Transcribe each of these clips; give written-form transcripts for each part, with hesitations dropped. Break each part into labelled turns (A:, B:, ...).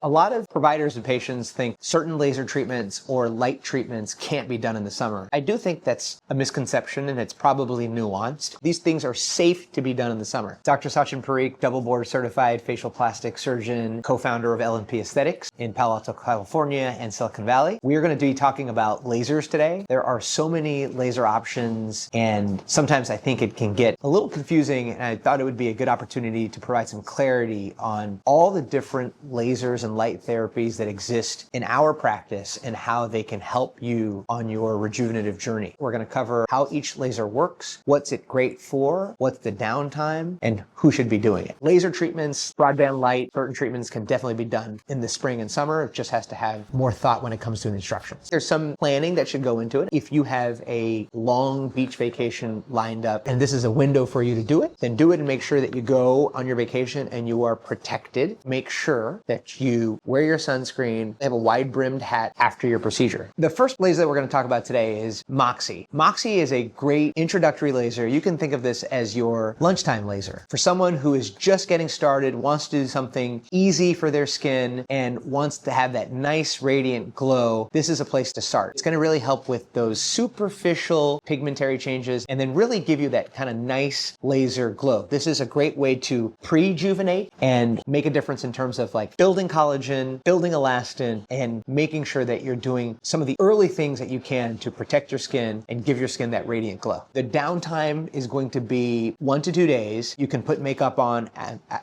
A: A lot of providers and patients think certain laser treatments or light treatments can't be done in the summer. I do think that's a misconception, and it's probably nuanced. These things are safe to be done in the summer. Dr. Sachin Parikh, double board certified facial plastic surgeon, co-founder of L&P Aesthetics in Palo Alto, California and Silicon Valley. We are going to be talking about lasers today. There are so many laser options, and sometimes I think it can get a little confusing, and I thought it would be a good opportunity to provide some clarity on all the different lasers and light therapies that exist in our practice and how they can help you on your rejuvenative journey. We're going to cover how each laser works, what's it great for, what's the downtime, and who should be doing it. Laser treatments, broadband light, certain treatments can definitely be done in the spring and summer. It just has to have more thought when it comes to the instructions. There's some planning that should go into it. If you have a long beach vacation lined up and this is a window for you to do it, then do it and make sure that you go on your vacation and you are protected. Make sure that you wear your sunscreen, have a wide-brimmed hat after your procedure. The first laser that we're going to talk about today is Moxi. Moxi is a great introductory laser. You can think of this as your lunchtime laser. For someone who is just getting started, wants to do something easy for their skin, and wants to have that nice radiant glow, this is a place to start. It's going to really help with those superficial pigmentary changes and then really give you that kind of nice laser glow. This is a great way to pre-rejuvenate and make a difference in terms of like building collagen, building elastin, and making sure that you're doing some of the early things that you can to protect your skin and give your skin that radiant glow. The downtime is going to be 1 to 2 days. You can put makeup on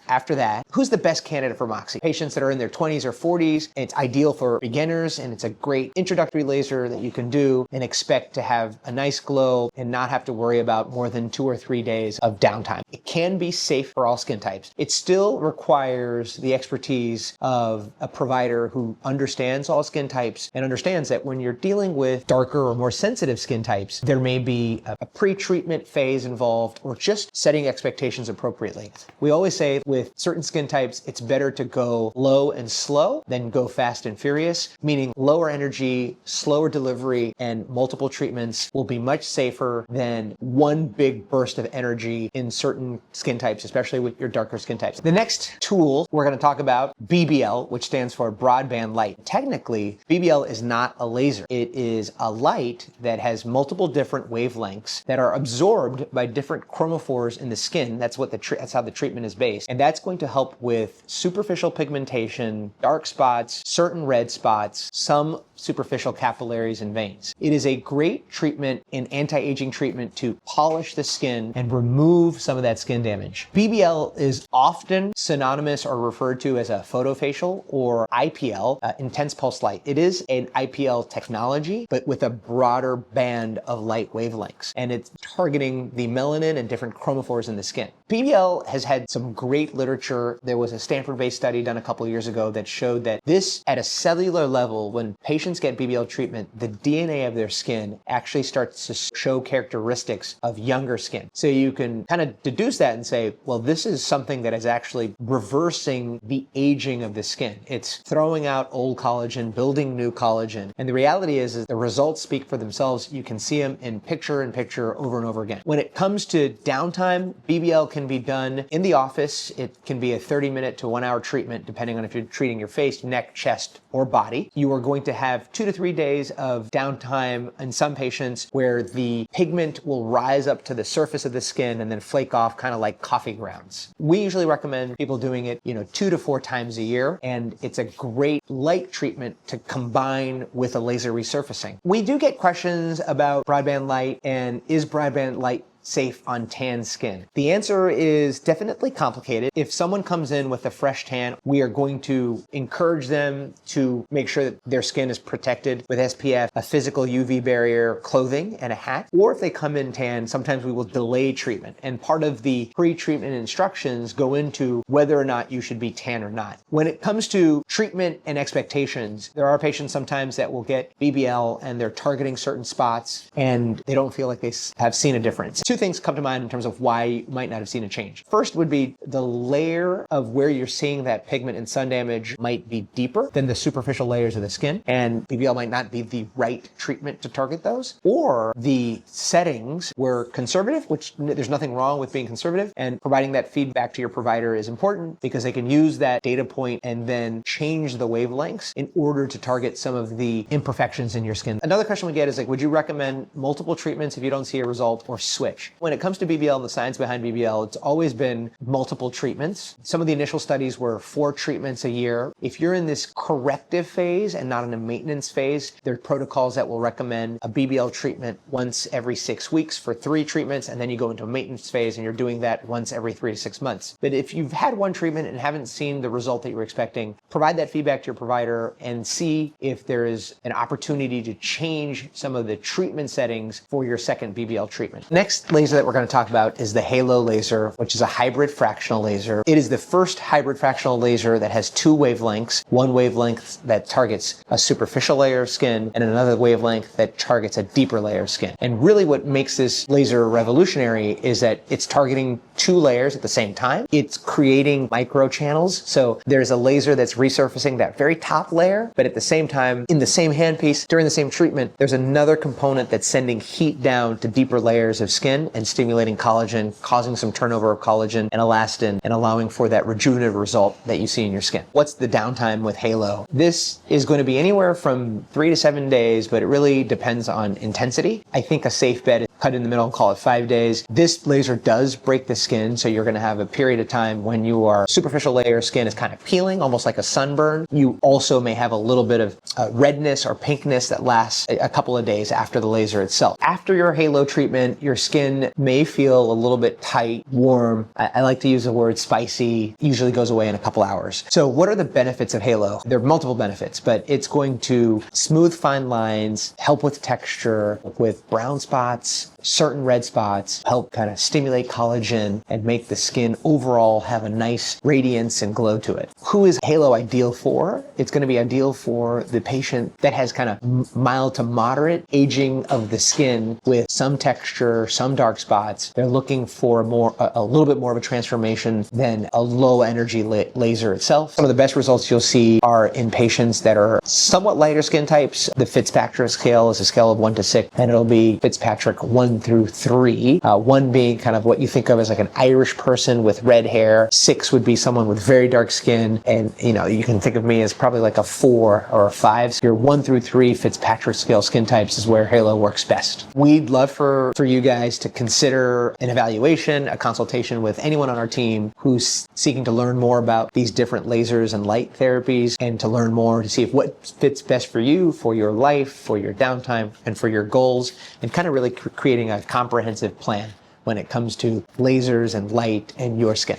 A: after that. Who's the best candidate for Moxi? Patients that are in their 20s or 40s. It's ideal for beginners, and it's a great introductory laser that you can do and expect to have a nice glow and not have to worry about more than 2 or 3 days of downtime. It can be safe for all skin types. It still requires the expertise of a provider who understands all skin types and understands that when you're dealing with darker or more sensitive skin types, there may be a pre-treatment phase involved or just setting expectations appropriately. We always say with certain skin types, it's better to go low and slow than go fast and furious, meaning lower energy, slower delivery, and multiple treatments will be much safer than one big burst of energy in certain skin types, especially with your darker skin types. The next tool we're going to talk about, BBL, which stands for Broadband Light. Technically, BBL is not a laser. It is a light that has multiple different wavelengths that are absorbed by different chromophores in the skin. That's how the treatment is based. And that's going to help with superficial pigmentation, dark spots, certain red spots, some superficial capillaries and veins. It is a great treatment in anti-aging treatment to polish the skin and remove some of that skin damage. BBL is often synonymous or referred to as a photofacial or IPL, intense pulse light. It is an IPL technology, but with a broader band of light wavelengths, and it's targeting the melanin and different chromophores in the skin. BBL has had some great literature. There was a Stanford-based study done a couple of years ago that showed that this, at a cellular level, when patients get BBL treatment, the DNA of their skin actually starts to show characteristics of younger skin. So you can kind of deduce that and say, well, this is something that is actually reversing the aging of the skin. It's throwing out old collagen, building new collagen. And the reality is the results speak for themselves. You can see them in picture over and over again. When it comes to downtime, BBL can be done in the office. It can be a 30-minute to 1 hour treatment, depending on if you're treating your face, neck, chest, or body. You are going to have 2 to 3 days of downtime in some patients where the pigment will rise up to the surface of the skin and then flake off kind of like coffee grounds. We usually recommend people doing it, 2 to 4 times a year, and it's a great light treatment to combine with a laser resurfacing. We do get questions about broadband light, and is broadband light safe on tan skin? The answer is definitely complicated. If someone comes in with a fresh tan, we are going to encourage them to make sure that their skin is protected with SPF, a physical UV barrier, clothing, and a hat. Or if they come in tan, sometimes we will delay treatment. And part of the pre-treatment instructions go into whether or not you should be tan or not. When it comes to treatment and expectations, there are patients sometimes that will get BBL and they're targeting certain spots and they don't feel like they have seen a difference. Two two things come to mind in terms of why you might not have seen a change. First would be the layer of where you're seeing that pigment and sun damage might be deeper than the superficial layers of the skin, and BBL might not be the right treatment to target those. Or the settings were conservative, which there's nothing wrong with being conservative, and providing that feedback to your provider is important because they can use that data point and then change the wavelengths in order to target some of the imperfections in your skin. Another question we get is like, would you recommend multiple treatments if you don't see a result, or switch? When it comes to BBL and the science behind BBL, it's always been multiple treatments. Some of the initial studies were 4 treatments a year. If you're in this corrective phase and not in a maintenance phase, there are protocols that will recommend a BBL treatment once every 6 weeks for 3 treatments, and then you go into a maintenance phase and you're doing that once every 3 to 6 months. But if you've had one treatment and haven't seen the result that you were expecting, provide that feedback to your provider and see if there is an opportunity to change some of the treatment settings for your second BBL treatment. Next laser that we're going to talk about is the Halo laser, which is a hybrid fractional laser. It is the first hybrid fractional laser that has 2 wavelengths, one wavelength that targets a superficial layer of skin and another wavelength that targets a deeper layer of skin. And really what makes this laser revolutionary is that it's targeting 2 layers at the same time. It's creating micro channels. So there's a laser that's resurfacing that very top layer, but at the same time, in the same handpiece, during the same treatment, there's another component that's sending heat down to deeper layers of skin and stimulating collagen, causing some turnover of collagen and elastin, and allowing for that rejuvenative result that you see in your skin. What's the downtime with Halo? This is going to be anywhere from 3 to 7 days, but it really depends on intensity. I think a safe bet is cut in the middle and call it 5 days. This laser does break the skin, so you're going to have a period of time when your superficial layer of skin is kind of peeling, almost like a sunburn. You also may have a little bit of redness or pinkness that lasts a couple of days after the laser itself. After your Halo treatment, your skin may feel a little bit tight, warm. I like to use the word spicy. Usually goes away in a couple hours. So what are the benefits of Halo? There are multiple benefits, but it's going to smooth fine lines, help with texture, with brown spots, certain red spots, help kind of stimulate collagen and make the skin overall have a nice radiance and glow to it. Who is Halo ideal for? It's going to be ideal for the patient that has kind of mild to moderate aging of the skin with some texture, some dark spots. They're looking for a little bit more of a transformation than a low energy laser itself. Some of the best results you'll see are in patients that are somewhat lighter skin types. The Fitzpatrick scale is a scale of 1 to 6, and it'll be Fitzpatrick 1 through 3. 1 being kind of what you think of as like an Irish person with red hair. 6 would be someone with very dark skin, and you can think of me as probably like a 4 or a 5. So your 1 through 3 Fitzpatrick scale skin types is where Halo works best. We'd love for you guys to consider an evaluation, a consultation with anyone on our team who's seeking to learn more about these different lasers and light therapies, and to learn more to see if what fits best for you, for your life, for your downtime, and for your goals, and kind of really creating a comprehensive plan when it comes to lasers and light and your skin.